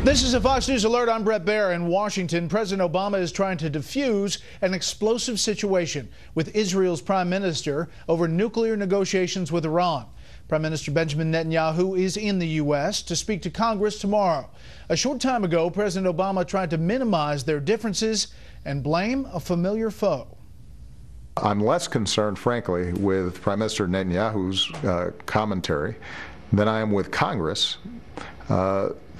This is a Fox News Alert. I'm Brett Baer in Washington. President Obama is trying to defuse an explosive situation with Israel's prime minister over nuclear negotiations with Iran. Prime Minister Benjamin Netanyahu is in the U.S. to speak to Congress tomorrow. A short time ago, President Obama tried to minimize their differences and blame a familiar foe. I'm less concerned, frankly, with Prime Minister Netanyahu's commentary than I am with Congress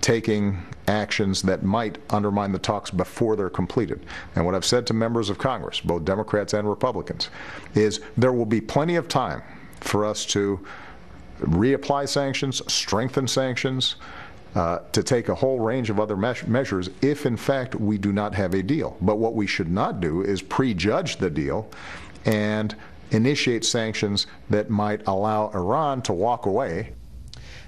taking actions that might undermine the talks before they're completed. And what I've said to members of Congress, both Democrats and Republicans, is there will be plenty of time for us to reapply sanctions, strengthen sanctions, to take a whole range of other measures if, in fact, we do not have a deal. But what we should not do is prejudge the deal and initiate sanctions that might allow Iran to walk away.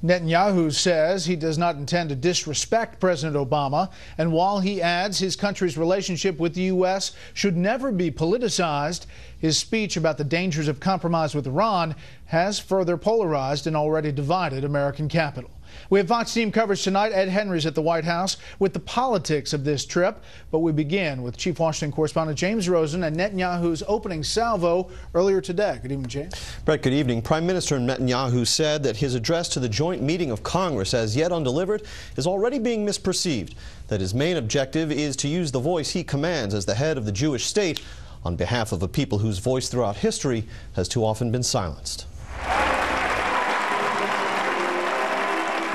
Netanyahu says he does not intend to disrespect President Obama, and while he adds his country's relationship with the U.S. should never be politicized, his speech about the dangers of compromise with Iran has further polarized an already divided American capital. We have Fox team coverage tonight. Ed Henry's at the White House with the politics of this trip. But we begin with Chief Washington correspondent James Rosen and Netanyahu's opening salvo earlier today. Good evening, James. Brett, good evening. Prime Minister Netanyahu said that his address to the joint meeting of Congress, as yet undelivered, is already being misperceived. That his main objective is to use the voice he commands as the head of the Jewish state on behalf of a people whose voice throughout history has too often been silenced.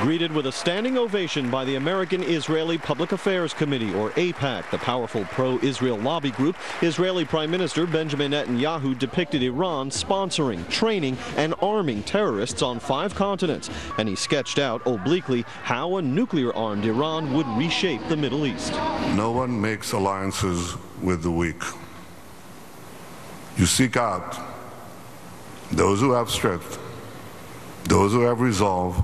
Greeted with a standing ovation by the American-Israeli Public Affairs Committee, or AIPAC, the powerful pro-Israel lobby group, Israeli Prime Minister Benjamin Netanyahu depicted Iran sponsoring, training, and arming terrorists on 5 continents, and he sketched out obliquely how a nuclear-armed Iran would reshape the Middle East. No one makes alliances with the weak. You seek out those who have strength, those who have resolve,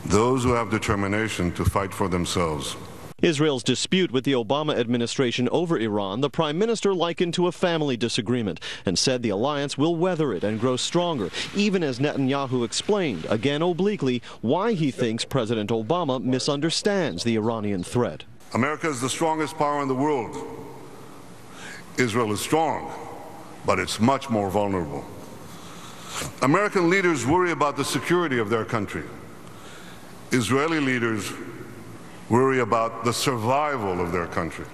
those who have determination to fight for themselves. Israel's dispute with the Obama administration over Iran, the prime minister likened to a family disagreement and said the alliance will weather it and grow stronger, even as Netanyahu explained, again obliquely, why he thinks President Obama misunderstands the Iranian threat. America is the strongest power in the world. Israel is strong, but it's much more vulnerable. American leaders worry about the security of their country. Israeli leaders worry about the survival of their country.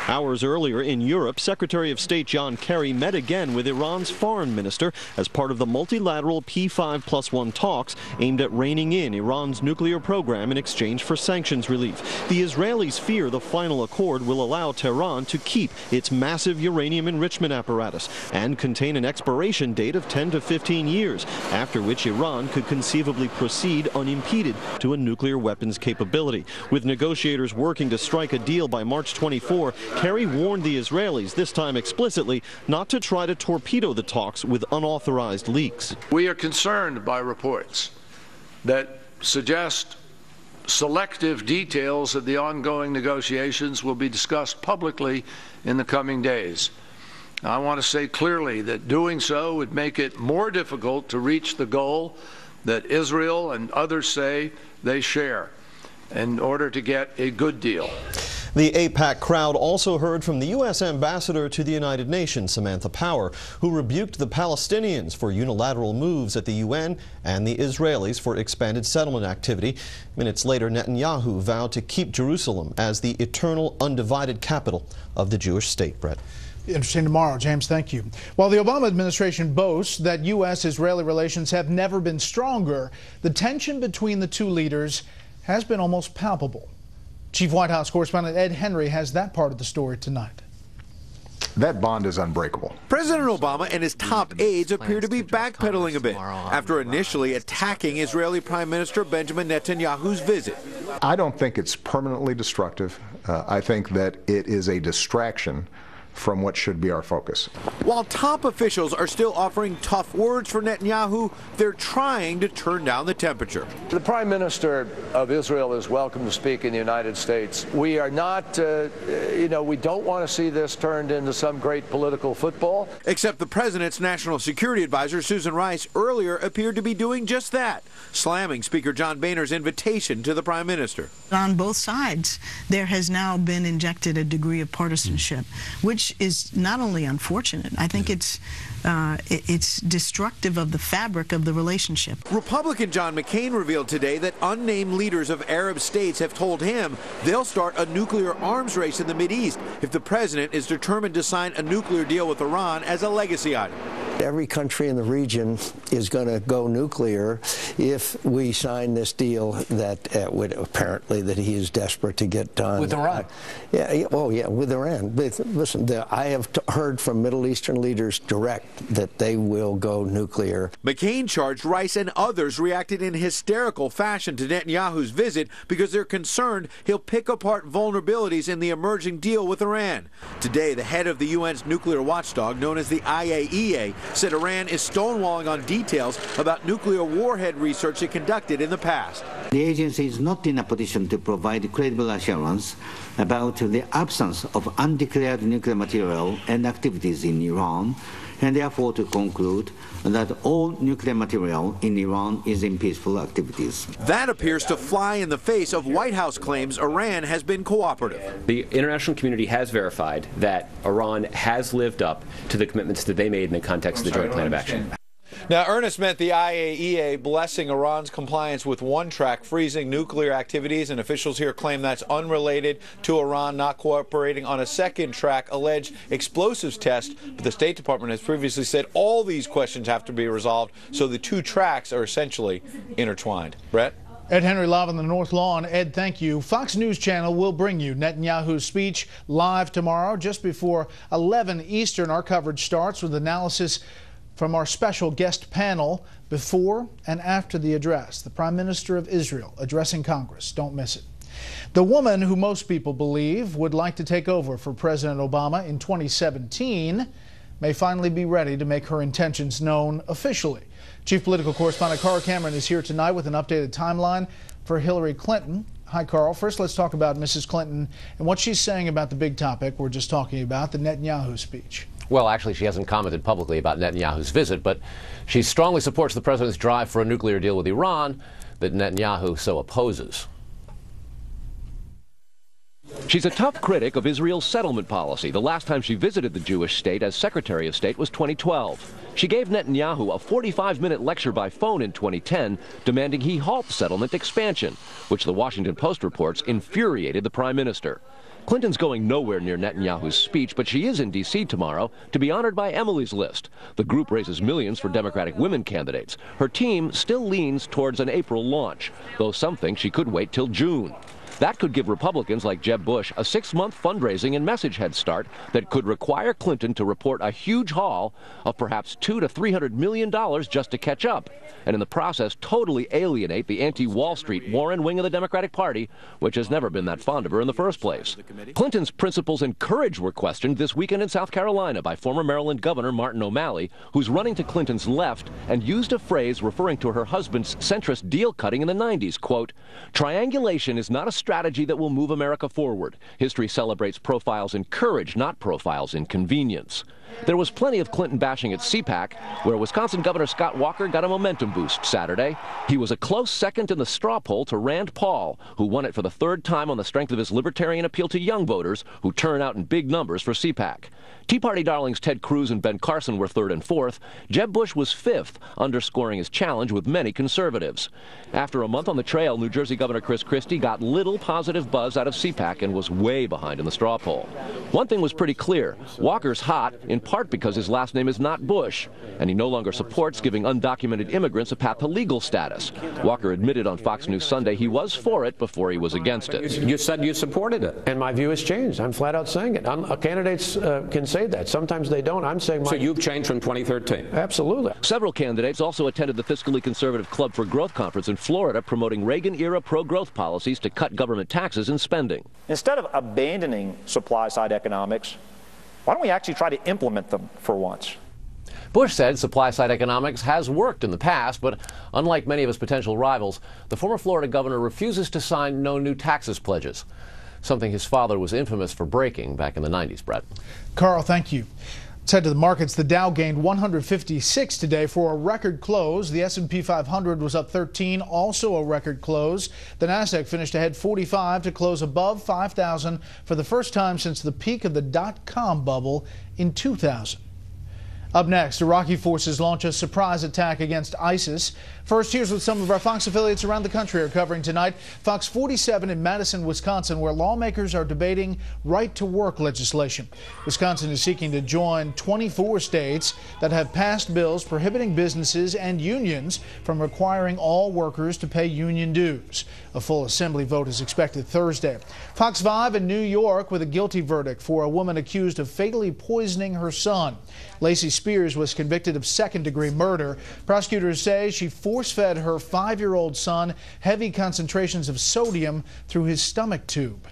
Hours earlier in Europe, Secretary of State John Kerry met again with Iran's foreign minister as part of the multilateral P5+1 talks aimed at reining in Iran's nuclear program in exchange for sanctions relief. The Israelis fear the final accord will allow Tehran to keep its massive uranium enrichment apparatus and contain an expiration date of 10 to 15 years, after which Iran could conceivably proceed unimpeded to a nuclear weapons capability. With negotiators working to strike a deal by March 24, Kerry warned the Israelis, this time explicitly, not to try to torpedo the talks with unauthorized leaks. We are concerned by reports that suggest selective details of the ongoing negotiations will be discussed publicly in the coming days. I want to say clearly that doing so would make it more difficult to reach the goal that Israel and others say they share in order to get a good deal. The AIPAC crowd also heard from the U.S. ambassador to the United Nations, Samantha Power, who rebuked the Palestinians for unilateral moves at the UN and the Israelis for expanded settlement activity. Minutes later, Netanyahu vowed to keep Jerusalem as the eternal, undivided capital of the Jewish state. Brett. Interesting tomorrow, James. Thank you. While the Obama administration boasts that U.S.-Israeli relations have never been stronger, the tension between the two leaders has been almost palpable. Chief White House correspondent Ed Henry has that part of the story tonight. That bond is unbreakable. President Obama and his top aides appear to be backpedaling a bit after initially attacking Israeli Prime Minister Benjamin Netanyahu's visit. I don't think it's permanently destructive. I think that it is a distraction from what should be our focus. While top officials are still offering tough words for Netanyahu, they're trying to turn down the temperature. The Prime Minister of Israel is welcome to speak in the United States. We are not, we don't want to see this turned into some great political football. Except the president's national security advisor, Susan Rice, earlier appeared to be doing just that, slamming Speaker John Boehner's invitation to the Prime Minister. On both sides, there has now been injected a degree of partisanship, which is not only unfortunate, I think it's destructive of the fabric of the relationship. Republican John McCain revealed today that unnamed leaders of Arab states have told him they'll start a nuclear arms race in the Mideast if the president is determined to sign a nuclear deal with Iran as a legacy item. Every country in the region is going to go nuclear if we sign this deal that would apparently that he is desperate to get done. With Iran? With Iran. But listen, I have heard from Middle Eastern leaders direct that they will go nuclear. McCain charged Rice and others reacted in hysterical fashion to Netanyahu's visit because they're concerned he'll pick apart vulnerabilities in the emerging deal with Iran. Today, the head of the UN's nuclear watchdog, known as the IAEA, said Iran is stonewalling on details about nuclear warhead research it conducted in the past. The agency is not in a position to provide credible assurance about the absence of undeclared nuclear material and activities in Iran, and therefore to conclude that all nuclear material in Iran is in peaceful activities. That appears to fly in the face of White House claims Iran has been cooperative. The international community has verified that Iran has lived up to the commitments that they made in the context of the Joint Plan of Action. Now, Ernest met the IAEA blessing Iran's compliance with one track, freezing nuclear activities, and officials here claim that's unrelated to Iran not cooperating on a second track, alleged explosives test. But the State Department has previously said all these questions have to be resolved, so the two tracks are essentially intertwined. Brett? Ed Henry live on the North Lawn. Ed, thank you. Fox News Channel will bring you Netanyahu's speech live tomorrow just before 11 Eastern. Our coverage starts with analysis from our special guest panel before and after the address. The Prime Minister of Israel addressing Congress. Don't miss it. The woman who most people believe would like to take over for President Obama in 2017 may finally be ready to make her intentions known officially. Chief Political Correspondent Carl Cameron is here tonight with an updated timeline for Hillary Clinton. Hi, Carl. First, let's talk about Mrs. Clinton and what she's saying about the big topic we're just talking about, the Netanyahu speech. Well, actually, she hasn't commented publicly about Netanyahu's visit, but she strongly supports the president's drive for a nuclear deal with Iran that Netanyahu so opposes. She's a tough critic of Israel's settlement policy. The last time she visited the Jewish state as Secretary of State was 2012. She gave Netanyahu a 45-minute lecture by phone in 2010, demanding he halt settlement expansion, which the Washington Post reports infuriated the prime minister. Clinton's going nowhere near Netanyahu's speech, but she is in D.C. tomorrow to be honored by Emily's List. The group raises millions for Democratic women candidates. Her team still leans towards an April launch, though some think she could wait till June. That could give Republicans like Jeb Bush a 6-month fundraising and message head start that could require Clinton to report a huge haul of perhaps $200 to $300 million just to catch up, and in the process totally alienate the anti-Wall Street Warren wing of the Democratic Party, which has never been that fond of her in the first place. Clinton's principles and courage were questioned this weekend in South Carolina by former Maryland Governor Martin O'Malley, who's running to Clinton's left and used a phrase referring to her husband's centrist deal cutting in the 90s, quote, "Triangulation is not a strategy that will move America forward. History celebrates profiles in courage, not profiles in convenience." There was plenty of Clinton bashing at CPAC, where Wisconsin Governor Scott Walker got a momentum boost Saturday. He was a close second in the straw poll to Rand Paul, who won it for the third time on the strength of his libertarian appeal to young voters who turn out in big numbers for CPAC. Tea Party darlings Ted Cruz and Ben Carson were third and fourth. Jeb Bush was fifth, underscoring his challenge with many conservatives. After a month on the trail, New Jersey Governor Chris Christie got little positive buzz out of CPAC and was way behind in the straw poll. One thing was pretty clear. Walker's hot, in part because his last name is not Bush, and he no longer supports giving undocumented immigrants a path to legal status. Walker admitted on Fox News Sunday he was for it before he was against it. You said you supported it, and my view has changed. I'm flat out saying it. Candidates can say that. Sometimes they don't. I'm saying So you've changed from 2013? Absolutely. Several candidates also attended the Fiscally Conservative Club for Growth conference in Florida, promoting Reagan-era pro-growth policies to cut government taxes and spending. Instead of abandoning supply-side economics, Why don't we actually try to implement them for once? Bush said supply-side economics has worked in the past, but unlike many of his potential rivals, the former Florida governor refuses to sign no new taxes pledges, something his father was infamous for breaking back in the 90s, Brett. Carl, thank you. Let's head to the markets. The Dow gained 156 today for a record close. The S&P 500 was up 13, also a record close. The Nasdaq finished ahead 45 to close above 5,000 for the first time since the peak of the dot-com bubble in 2000. Up next, Iraqi forces launch a surprise attack against ISIS. First, here's what some of our Fox affiliates around the country are covering tonight. Fox 47 in Madison, Wisconsin, where lawmakers are debating right-to-work legislation. Wisconsin is seeking to join 24 states that have passed bills prohibiting businesses and unions from requiring all workers to pay union dues. A full assembly vote is expected Thursday. Fox 5 in New York with a guilty verdict for a woman accused of fatally poisoning her son. Lacey Spears was convicted of second-degree murder. Prosecutors say she force-fed her 5-year-old son heavy concentrations of sodium through his stomach tube.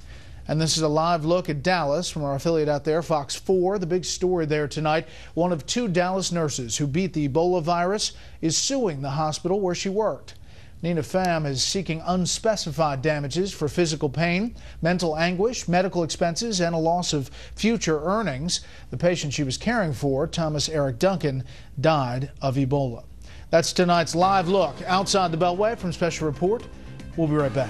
And this is a live look at Dallas from our affiliate out there, Fox 4. The big story there tonight, one of 2 Dallas nurses who beat the Ebola virus is suing the hospital where she worked. Nina Pham is seeking unspecified damages for physical pain, mental anguish, medical expenses, and a loss of future earnings. The patient she was caring for, Thomas Eric Duncan, died of Ebola. That's tonight's live look outside the Beltway from Special Report. We'll be right back.